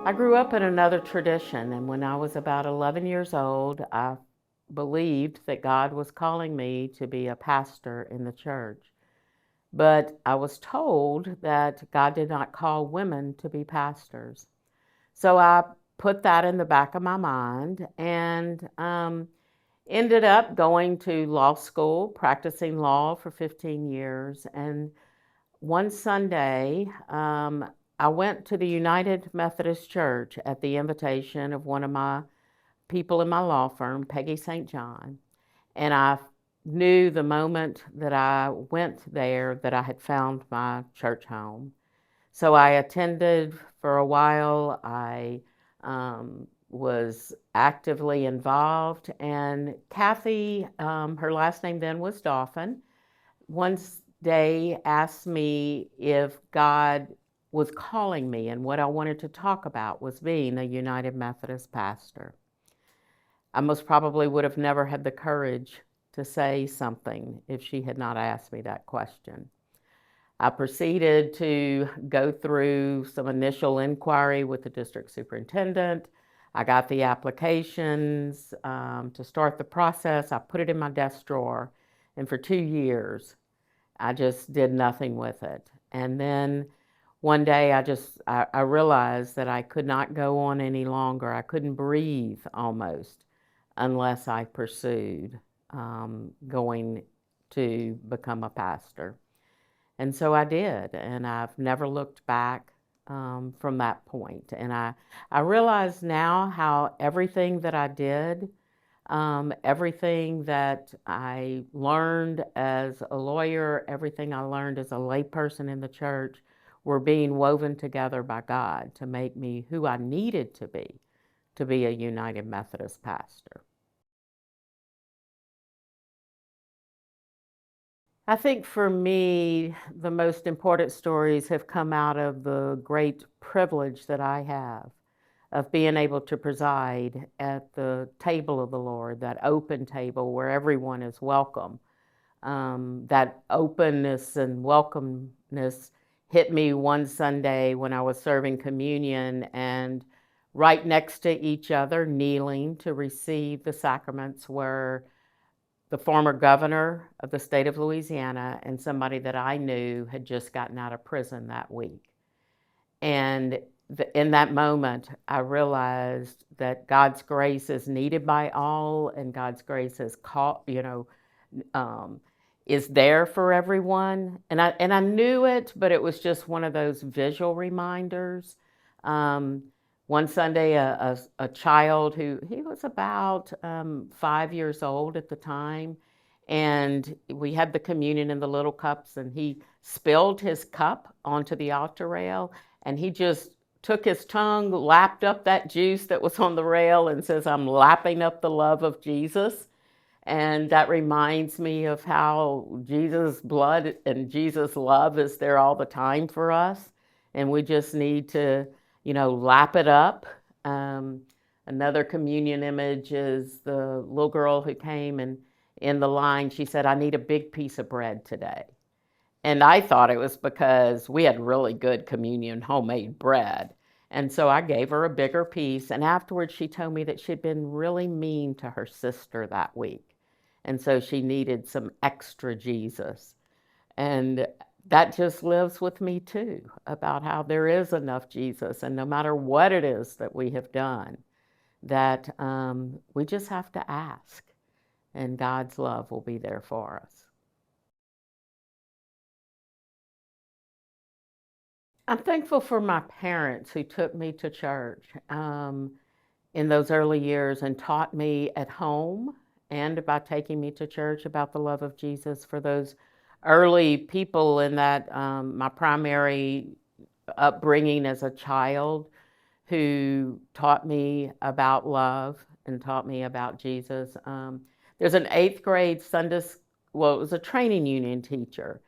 I grew up in another tradition, and when I was about 11 years old, I believed that God was calling me to be a pastor in the church. But I was told that God did not call women to be pastors. So I put that in the back of my mind and ended up going to law school, practicing law for 15 years. And one Sunday, I went to the United Methodist Church at the invitation of one of my people in my law firm, Peggy St. John. And I knew the moment that I went there that I had found my church home. So I attended for a while. I was actively involved. And Kathy, her last name then was Dauphin, one day asked me if God was calling me, and what I wanted to talk about was being a United Methodist pastor. I most probably would have never had the courage to say something if she had not asked me that question. I proceeded to go through some initial inquiry with the district superintendent. I got the applications to start the process. I put it in my desk drawer, and for 2 years, I just did nothing with it. And then one day I realized that I could not go on any longer. I couldn't breathe almost unless I pursued going to become a pastor. And so I did, and I've never looked back from that point. And I realize now how everything that I did, everything that I learned as a lawyer, everything I learned as a layperson in the church, were being woven together by God to make me who I needed to be a United Methodist pastor. I think for me, the most important stories have come out of the great privilege that I have of being able to preside at the table of the Lord, that open table where everyone is welcome. That openness and welcomeness hit me one Sunday when I was serving communion, and right next to each other, kneeling to receive the sacraments, were the former governor of the state of Louisiana and somebody that I knew had just gotten out of prison that week. And in that moment, I realized that God's grace is needed by all, and God's grace is um, is there for everyone. And I knew it, but it was just one of those visual reminders. Um, One Sunday, a child who he was about 5 years old at the time, and we had the communion in the little cups, and he spilled his cup onto the altar rail, and he just took his tongue, lapped up that juice that was on the rail, and says, "I'm lapping up the love of Jesus." And that reminds me of how Jesus' blood and Jesus' love is there all the time for us. And we just need to, lap it up. Um, Another communion image is the little girl who came, and in the line, she said, "I need a big piece of bread today." And I thought it was because we had really good communion homemade bread. And so I gave her a bigger piece. And afterwards, she told me that she'd been really mean to her sister that week. And so she needed some extra Jesus. And that just lives with me too, about how there is enough Jesus. And no matter what it is that we have done, that we just have to ask, and God's love will be there for us. I'm thankful for my parents who took me to church in those early years and taught me at home and by taking me to church about the love of Jesus. For those early people in that, my primary upbringing as a child, who taught me about love and taught me about Jesus. There's an eighth grade well, it was a training union teacher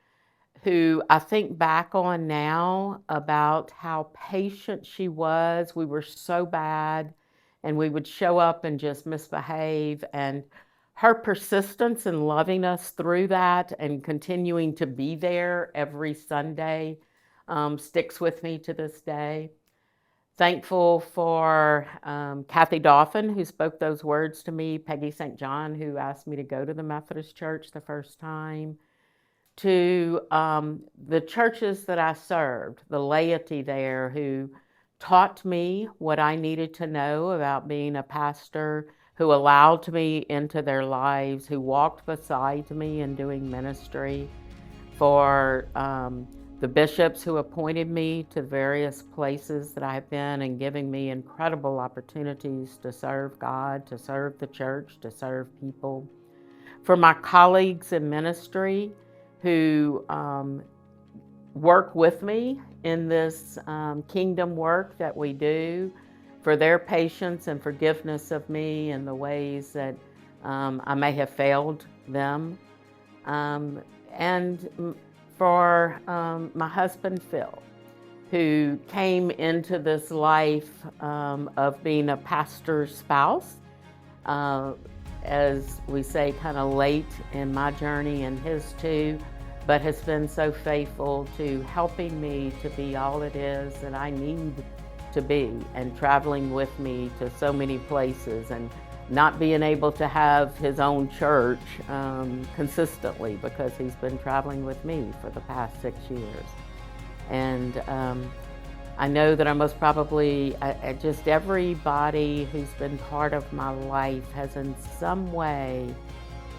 who I think back on now about how patient she was. We were so bad, and we would show up and just misbehave. And her persistence in loving us through that and continuing to be there every Sunday sticks with me to this day. Thankful for Kathy Dauphin, who spoke those words to me, Peggy St. John, who asked me to go to the Methodist Church the first time, to the churches that I served, the laity there who taught me what I needed to know about being a pastor, who allowed me into their lives, who walked beside me in doing ministry, for the bishops who appointed me to various places that I've been and giving me incredible opportunities to serve God, to serve the church, to serve people. For my colleagues in ministry who work with me in this kingdom work that we do, for their patience and forgiveness of me and the ways that I may have failed them. And for my husband, Phil, who came into this life of being a pastor's spouse, as we say, kind of late in my journey and his too, but has been so faithful to helping me to be all it is that I need to be, and traveling with me to so many places, and not being able to have his own church consistently because he's been traveling with me for the past 6 years. And I know that I most probably, just everybody who's been part of my life has in some way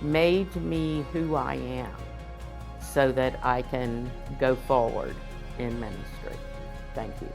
made me who I am so that I can go forward in ministry. Thank you.